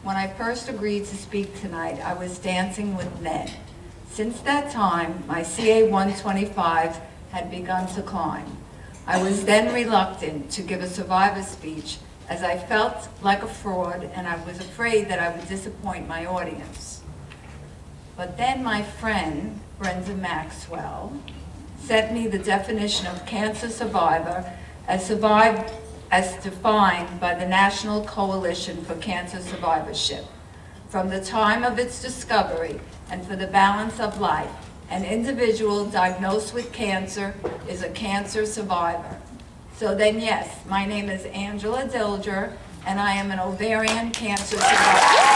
When I first agreed to speak tonight, I was dancing with men. Since that time, my CA 125 had begun to climb. I was then reluctant to give a survivor speech as I felt like a fraud and I was afraid that I would disappoint my audience. But then my friend, Brenda Maxwell, sent me the definition of cancer survivor as defined by the National Coalition for Cancer Survivorship. From the time of its discovery and for the balance of life, an individual diagnosed with cancer is a cancer survivor. So then yes, my name is Angela Dilger and I am an ovarian cancer survivor.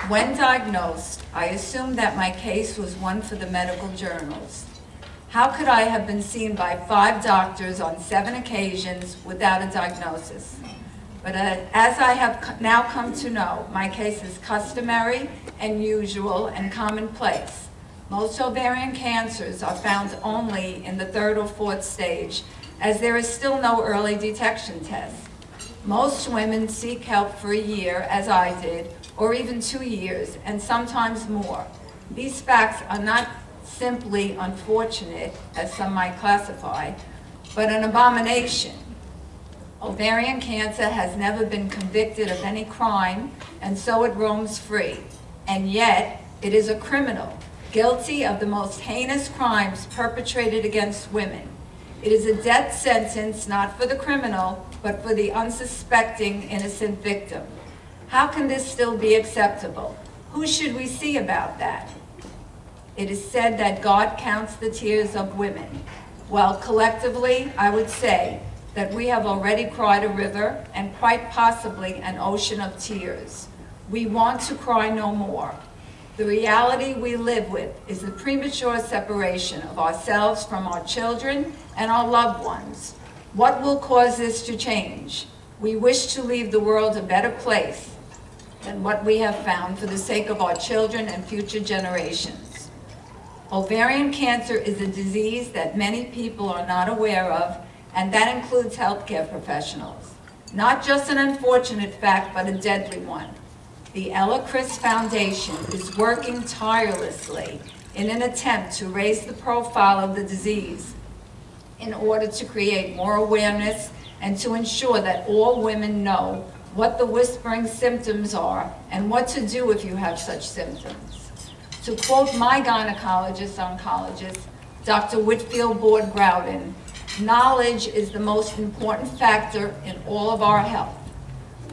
When diagnosed, I assumed that my case was one for the medical journals. How could I have been seen by 5 doctors on 7 occasions without a diagnosis? But as I have now come to know, my case is customary and usual and commonplace. Most ovarian cancers are found only in the 3rd or 4th stage, as there is still no early detection test. Most women seek help for a year, as I did, or even 2 years, and sometimes more. These facts are not simply unfortunate, as some might classify, but an abomination. Ovarian cancer has never been convicted of any crime, and so it roams free. And yet, it is a criminal, guilty of the most heinous crimes perpetrated against women. It is a death sentence not for the criminal, but for the unsuspecting innocent victim. How can this still be acceptable? Who should we see about that? It is said that God counts the tears of women. Well, collectively, I would say that we have already cried a river and quite possibly an ocean of tears. We want to cry no more. The reality we live with is the premature separation of ourselves from our children and our loved ones. What will cause this to change? We wish to leave the world a better place than what we have found for the sake of our children and future generations. Ovarian cancer is a disease that many people are not aware of, and that includes healthcare professionals. Not just an unfortunate fact, but a deadly one. The Criss Foundation is working tirelessly in an attempt to raise the profile of the disease in order to create more awareness and to ensure that all women know what the whispering symptoms are and what to do if you have such symptoms. To quote my gynecologist-oncologist, Dr. Whitfield Board Groudon, knowledge is the most important factor in all of our health.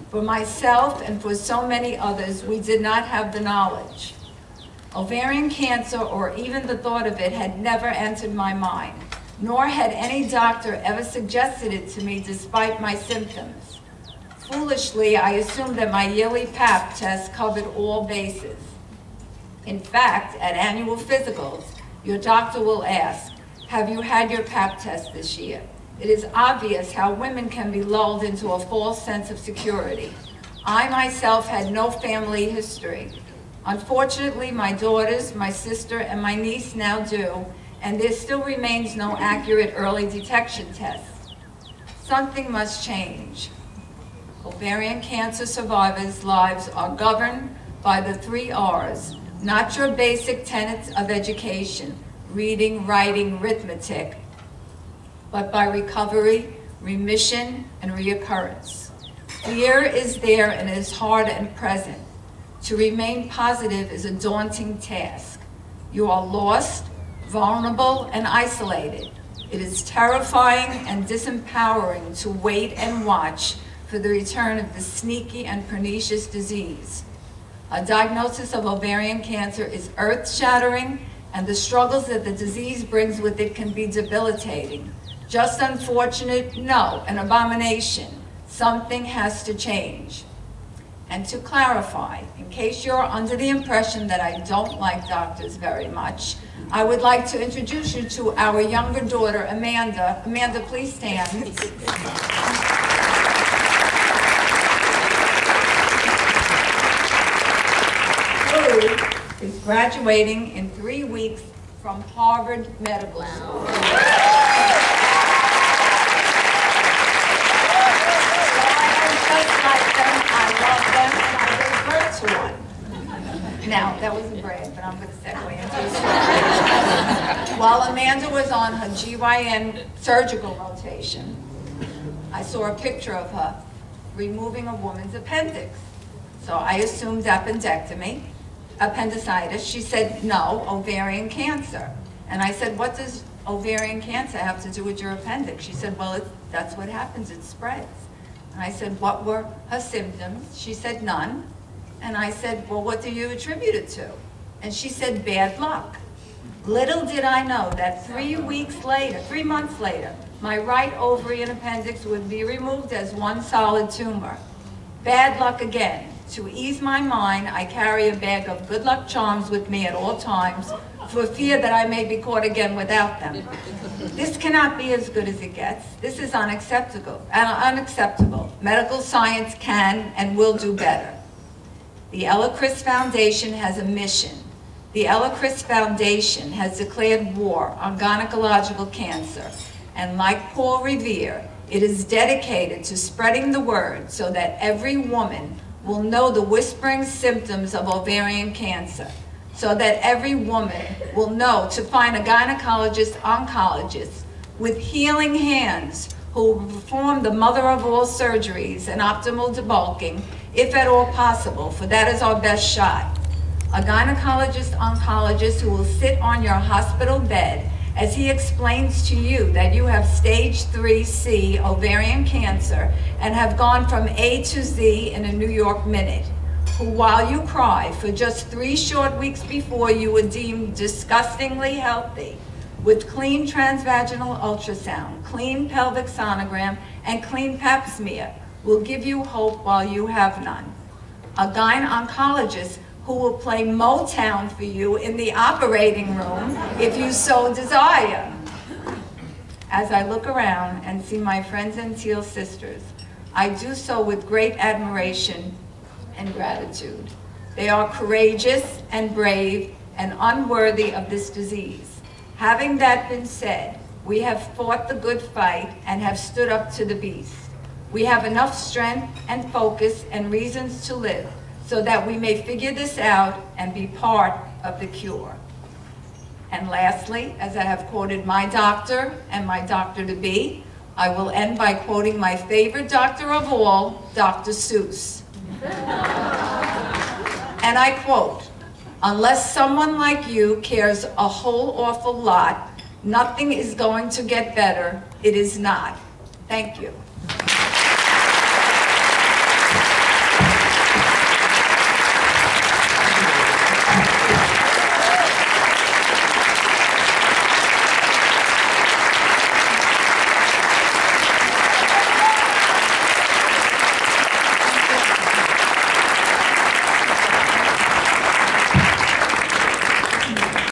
For myself and for so many others, we did not have the knowledge. Ovarian cancer, or even the thought of it, had never entered my mind, nor had any doctor ever suggested it to me despite my symptoms. Foolishly, I assumed that my yearly Pap test covered all bases. In fact, at annual physicals, your doctor will ask, have you had your Pap test this year? It is obvious how women can be lulled into a false sense of security. I myself had no family history. Unfortunately, my daughters, my sister, and my niece now do, and there still remains no accurate early detection test. Something must change. Ovarian cancer survivors' lives are governed by the 3 R's, not your basic tenets of education, reading, writing, arithmetic, but by recovery, remission, and reoccurrence. Fear is there and is hard and present. To remain positive is a daunting task. You are lost, vulnerable, and isolated. It is terrifying and disempowering to wait and watch for the return of this sneaky and pernicious disease. A diagnosis of ovarian cancer is earth-shattering, and the struggles that the disease brings with it can be debilitating. Just unfortunate? No, an abomination. Something has to change. And to clarify, in case you're under the impression that I don't like doctors very much, I would like to introduce you to our younger daughter, Amanda. Amanda, please stand. Who is graduating in 3 weeks from Harvard Medical School. Just like them, I love them, and I gave birth to one. Now, that was a brag, but I'm going to segue into a story. While Amanda was on her GYN surgical rotation, I saw a picture of her removing a woman's appendix. So I assumed appendicitis. She said, no, ovarian cancer. And I said, what does ovarian cancer have to do with your appendix? She said, well, that's what happens, it spreads. And I said, what were her symptoms? She said, none. And I said, well, what do you attribute it to? And she said, bad luck. Little did I know that 3 months later, my right ovary and appendix would be removed as one solid tumor. Bad luck again. To ease my mind, I carry a bag of good luck charms with me at all times for fear that I may be caught again without them. This cannot be as good as it gets. This is unacceptable. Medical science can and will do better. The Criss Foundation has a mission. The Criss Foundation has declared war on gynecological cancer, and like Paul Revere, it is dedicated to spreading the word so that every woman will know the whispering symptoms of ovarian cancer, so that every woman will know to find a gynecologist-oncologist with healing hands who will perform the mother of all surgeries and optimal debulking, if at all possible, for that is our best shot. A gynecologist-oncologist who will sit on your hospital bed as he explains to you that you have stage 3C ovarian cancer and have gone from A to Z in a New York minute, who while you cry for just 3 short weeks before you were deemed disgustingly healthy, with clean transvaginal ultrasound, clean pelvic sonogram, and clean pap smear, will give you hope while you have none. A gyne-oncologist who will play Motown for you in the operating room if you so desire. As I look around and see my friends and Teal sisters, I do so with great admiration and gratitude. They are courageous and brave and unworthy of this disease. Having that been said, we have fought the good fight and have stood up to the beast. We have enough strength and focus and reasons to live so that we may figure this out and be part of the cure. And lastly, as I have quoted my doctor and my doctor-to-be, I will end by quoting my favorite doctor of all, Dr. Seuss. And I quote, "Unless someone like you cares a whole awful lot, nothing is going to get better. It is not." Thank you.